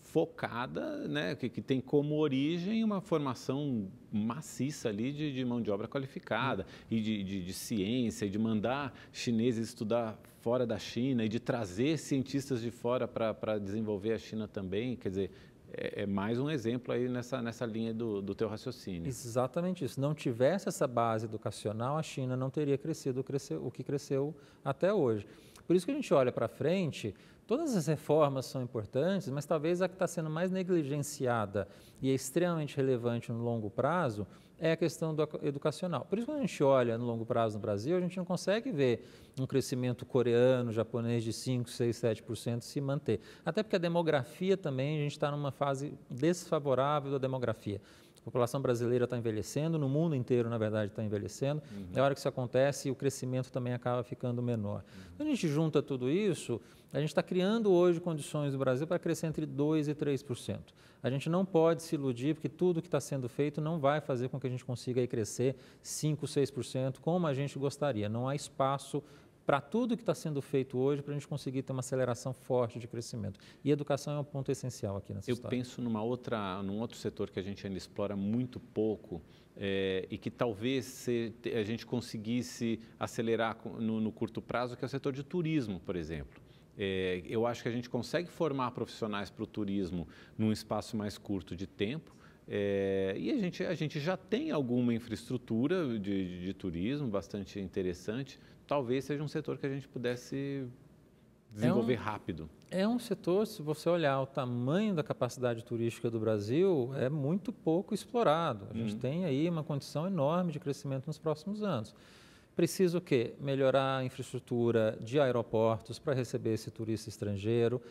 focada, né, que tem como origem uma formação maciça ali de mão de obra qualificada e de ciência, e de mandar chineses estudar fora da China e de trazer cientistas de fora para desenvolver a China também. Quer dizer, é mais um exemplo aí nessa linha do teu raciocínio.
Exatamente isso. Se não tivesse essa base educacional, a China não teria crescido o que cresceu até hoje. Por isso que a gente olha para frente, todas as reformas são importantes, mas talvez a que está sendo mais negligenciada e é extremamente relevante no longo prazo é a questão educacional. Por isso que quando a gente olha no longo prazo no Brasil, a gente não consegue ver um crescimento coreano, japonês de 5%, 6%, 7% se manter. Até porque a demografia também, a gente está numa fase desfavorável da demografia. A população brasileira está envelhecendo, no mundo inteiro, na verdade, está envelhecendo. Na hora que isso acontece, o crescimento também acaba ficando menor. Quando a gente junta tudo isso, a gente está criando hoje condições do Brasil para crescer entre 2% e 3%. A gente não pode se iludir, porque tudo que está sendo feito não vai fazer com que a gente consiga aí crescer 5%, 6%, como a gente gostaria. Não há espaço para tudo que está sendo feito hoje, para a gente conseguir ter uma aceleração forte de crescimento. E educação é um ponto essencial aqui nessa história.
Eu penso num outro setor que a gente ainda explora muito pouco e que talvez a gente conseguisse acelerar no curto prazo, que é o setor de turismo, por exemplo. Eu acho que a gente consegue formar profissionais para o turismo num espaço mais curto de tempo. E a gente já tem alguma infraestrutura de turismo bastante interessante. Talvez seja um setor que a gente pudesse desenvolver rápido.
É um setor, se você olhar o tamanho da capacidade turística do Brasil, é muito pouco explorado. A gente tem aí uma condição enorme de crescimento nos próximos anos. Precisa o quê? Melhorar a infraestrutura de aeroportos para receber esse turista estrangeiro,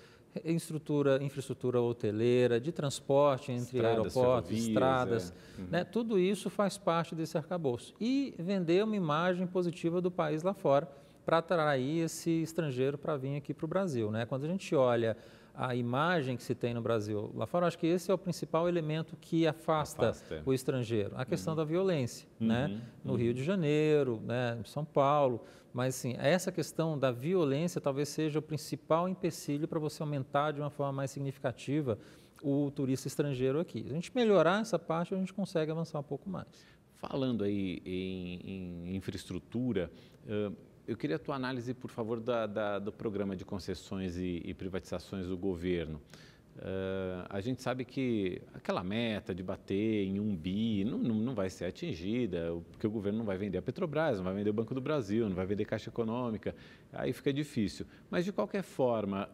infraestrutura hoteleira, de transporte entre aeroportos, estradas, né? Tudo isso faz parte desse arcabouço. E vender uma imagem positiva do país lá fora para atrair esse estrangeiro para vir aqui para o Brasil, né? Quando a gente olha a imagem que se tem no Brasil lá fora, acho que esse é o principal elemento que afasta o estrangeiro. A questão da violência, né? No Rio de Janeiro, né? Em São Paulo. Mas, assim, essa questão da violência talvez seja o principal empecilho para você aumentar de uma forma mais significativa o turista estrangeiro aqui. Se a gente melhorar essa parte, a gente consegue avançar um pouco mais.
Falando aí em infraestrutura, eu queria a tua análise, por favor, do programa de concessões e privatizações do governo. A gente sabe que aquela meta de bater em 1 bi não vai ser atingida, porque o governo não vai vender a Petrobras, não vai vender o Banco do Brasil, não vai vender Caixa Econômica, aí fica difícil. Mas, de qualquer forma,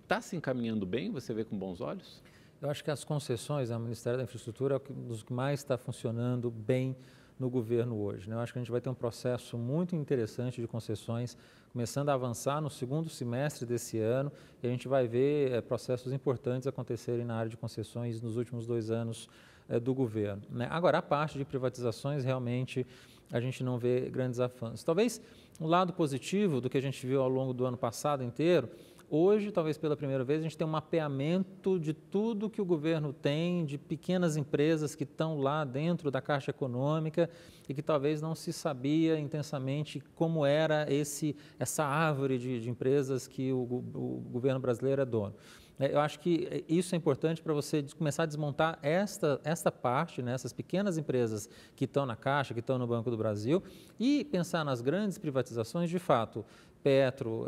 está se encaminhando bem? Você vê com bons olhos?
Eu acho que as concessões, o Ministério da Infraestrutura é um dos que mais está funcionando bem no governo hoje, né? Eu acho que a gente vai ter um processo muito interessante de concessões começando a avançar no segundo semestre desse ano e a gente vai ver processos importantes acontecerem na área de concessões nos últimos 2 anos do governo, né? Agora, a parte de privatizações, realmente, a gente não vê grandes avanços. Talvez um lado positivo do que a gente viu ao longo do ano passado inteiro. Hoje, talvez pela primeira vez, a gente tem um mapeamento de tudo que o governo tem, de pequenas empresas que estão lá dentro da Caixa Econômica e que talvez não se sabia intensamente como era essa árvore de empresas que o governo brasileiro é dono. Eu acho que isso é importante para você começar a desmontar esta parte, né, essas pequenas empresas que estão na Caixa, que estão no Banco do Brasil, e pensar nas grandes privatizações, de fato. Petro,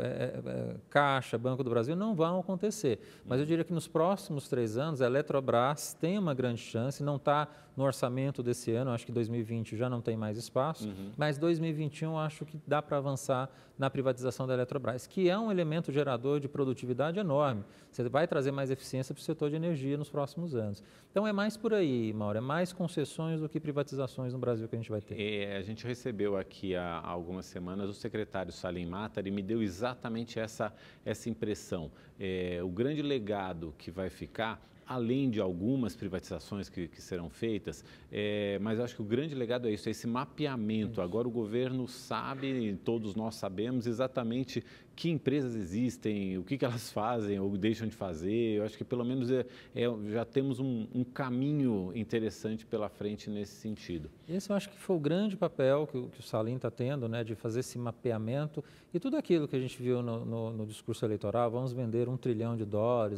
Caixa, Banco do Brasil não vão acontecer. Mas eu diria que nos próximos 3 anos a Eletrobras tem uma grande chance, não está no orçamento desse ano, acho que 2020 já não tem mais espaço, mas 2021 acho que dá para avançar na privatização da Eletrobras, que é um elemento gerador de produtividade enorme. Você vai trazer mais eficiência para o setor de energia nos próximos anos. Então é mais por aí, Mauro, é mais concessões do que privatizações no Brasil que a gente vai ter.
A gente recebeu aqui há algumas semanas o secretário Salim Matar e me deu exatamente essa impressão. O grande legado que vai ficar além de algumas privatizações que serão feitas, mas eu acho que o grande legado é isso, é esse mapeamento. Agora o governo sabe, todos nós sabemos exatamente que empresas existem, o que elas fazem ou deixam de fazer. Eu acho que pelo menos já temos um caminho interessante pela frente nesse sentido.
Esse eu acho que foi o grande papel que o Salim está tendo, né, de fazer esse mapeamento e tudo aquilo que a gente viu no discurso eleitoral, vamos vender $1 trilhão,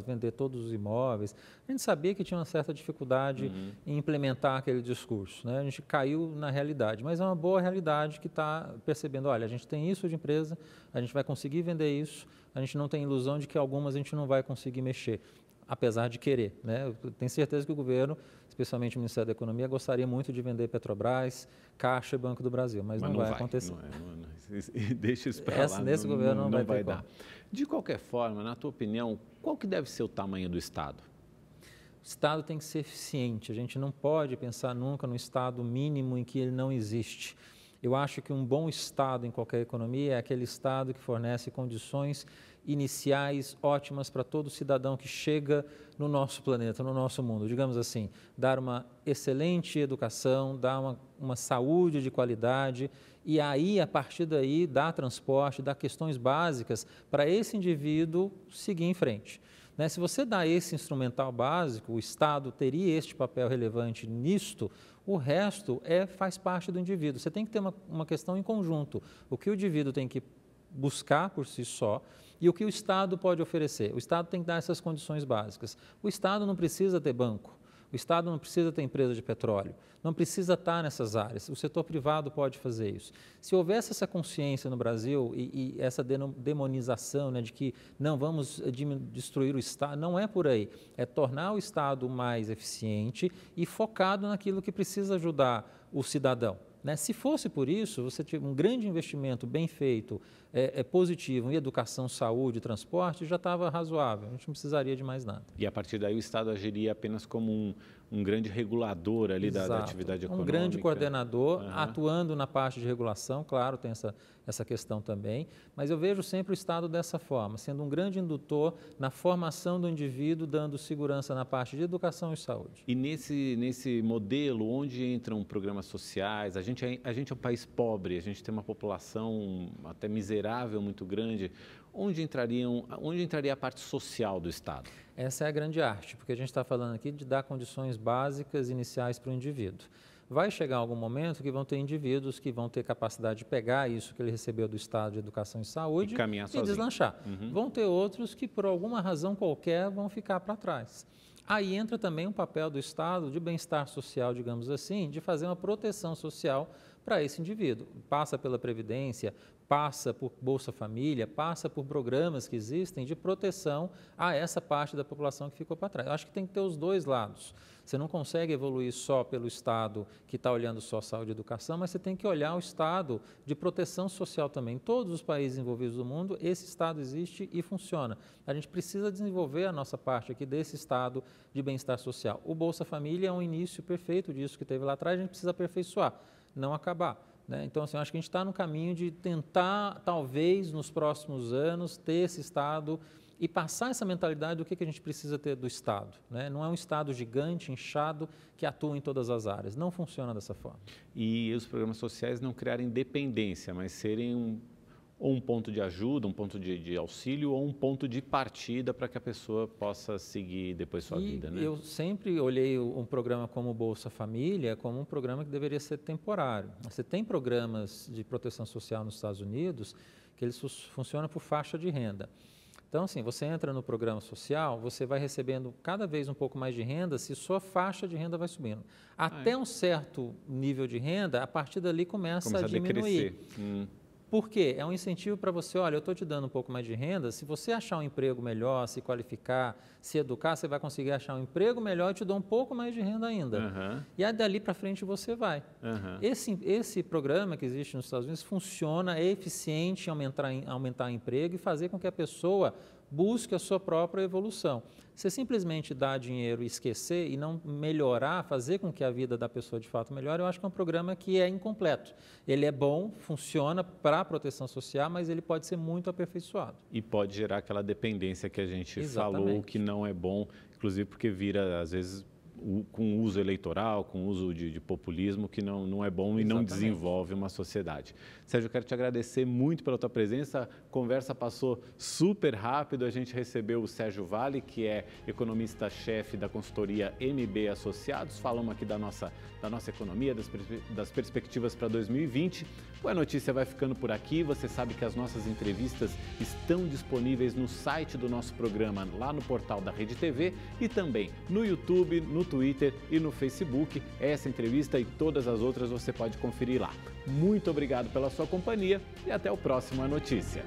vender todos os imóveis. A gente sabia que tinha uma certa dificuldade em implementar aquele discurso, né? A gente caiu na realidade, mas é uma boa realidade que está percebendo, olha, a gente tem isso de empresa, a gente vai conseguir vender isso, a gente não tem ilusão de que algumas a gente não vai conseguir mexer, apesar de querer, né? Eu tenho certeza que o governo, especialmente o Ministério da Economia, gostaria muito de vender Petrobras, Caixa e Banco do Brasil, mas não vai acontecer.
Deixa isso para lá,
nesse governo não vai
dar. De qualquer forma, na tua opinião, qual que deve ser o tamanho do Estado?
O Estado tem que ser eficiente, a gente não pode pensar nunca no Estado mínimo em que ele não existe. Eu acho que um bom Estado em qualquer economia é aquele Estado que fornece condições iniciais ótimas para todo cidadão que chega no nosso planeta, no nosso mundo. Digamos assim, dar uma excelente educação, dar uma saúde de qualidade e aí, a partir daí, dar transporte, dar questões básicas para esse indivíduo seguir em frente. Né? Se você dá esse instrumental básico, o Estado teria este papel relevante nisto, o resto faz parte do indivíduo. Você tem que ter uma questão em conjunto. O que o indivíduo tem que buscar por si só e o que o Estado pode oferecer. O Estado tem que dar essas condições básicas. O Estado não precisa ter banco. O Estado não precisa ter empresa de petróleo, não precisa estar nessas áreas, o setor privado pode fazer isso. Se houvesse essa consciência no Brasil e essa demonização, né, de que não vamos destruir o Estado, não é por aí, é tornar o Estado mais eficiente e focado naquilo que precisa ajudar o cidadão. Né? Se fosse por isso, você tiver um grande investimento bem feito, positivo em educação, saúde, transporte, já estava razoável, a gente não precisaria de mais nada.
E a partir daí o Estado agiria apenas como um grande regulador ali da atividade econômica.
Um grande coordenador, atuando na parte de regulação, claro, tem essa questão também, mas eu vejo sempre o Estado dessa forma, sendo um grande indutor na formação do indivíduo, dando segurança na parte de educação e saúde.
E nesse modelo, onde entram programas sociais, a gente é um país pobre, a gente tem uma população até miserável, muito grande, onde entraria a parte social do Estado?
Essa é a grande arte, porque a gente está falando aqui de dar condições básicas iniciais para o indivíduo. Vai chegar algum momento que vão ter indivíduos que vão ter capacidade de pegar isso que ele recebeu do Estado de Educação e Saúde e deslanchar. Vão ter outros que, por alguma razão qualquer, vão ficar para trás. Aí entra também um papel do Estado de bem-estar social, digamos assim, de fazer uma proteção social para esse indivíduo. Passa pela Previdência, passa por Bolsa Família, passa por programas que existem de proteção a essa parte da população que ficou para trás. Eu acho que tem que ter os dois lados. Você não consegue evoluir só pelo Estado que está olhando só saúde e educação, mas você tem que olhar o Estado de proteção social também. Em todos os países envolvidos do mundo, esse Estado existe e funciona. A gente precisa desenvolver a nossa parte aqui desse Estado de bem-estar social. O Bolsa Família é um início perfeito disso que teve lá atrás, a gente precisa aperfeiçoar, não acabar. Né? Então, assim, eu acho que a gente está no caminho de tentar, talvez, nos próximos anos, ter esse Estado e passar essa mentalidade do que a gente precisa ter do Estado. Né? Não é um Estado gigante, inchado, que atua em todas as áreas. Não funciona dessa forma.
E os programas sociais não criarem dependência, mas serem ou um ponto de ajuda, um ponto de auxílio ou um ponto de partida para que a pessoa possa seguir depois sua vida, né?
Eu sempre olhei um programa como o Bolsa Família como um programa que deveria ser temporário. Você tem programas de proteção social nos Estados Unidos que eles funcionam por faixa de renda. Então, assim, você entra no programa social, você vai recebendo cada vez um pouco mais de renda se sua faixa de renda vai subindo. Até um certo nível de renda, a partir dali começa a diminuir. Por quê? É um incentivo para você, olha, eu estou te dando um pouco mais de renda, se você achar um emprego melhor, se qualificar, se educar, você vai conseguir achar um emprego melhor e te dou um pouco mais de renda ainda. E aí, dali para frente você vai. Esse programa que existe nos Estados Unidos funciona, é eficiente em aumentar emprego e fazer com que a pessoa busque a sua própria evolução. Você simplesmente dar dinheiro e esquecer e não melhorar, fazer com que a vida da pessoa de fato melhore, eu acho que é um programa que é incompleto. Ele é bom, funciona para a proteção social, mas ele pode ser muito aperfeiçoado.
E pode gerar aquela dependência que a gente falou, que não é bom, inclusive porque vira, às vezes, com uso eleitoral, com uso de populismo, que não é bom e não desenvolve uma sociedade. Sérgio, eu quero te agradecer muito pela tua presença. A conversa passou super rápido. A gente recebeu o Sérgio Vale, que é economista-chefe da consultoria MB Associados. Falamos aqui da nossa economia, das perspectivas para 2020. A notícia vai ficando por aqui. Você sabe que as nossas entrevistas estão disponíveis no site do nosso programa, lá no portal da Rede TV e também no YouTube, no Twitter e no Facebook. Essa entrevista e todas as outras você pode conferir lá. Muito obrigado pela sua companhia e até o próximo A Notícia.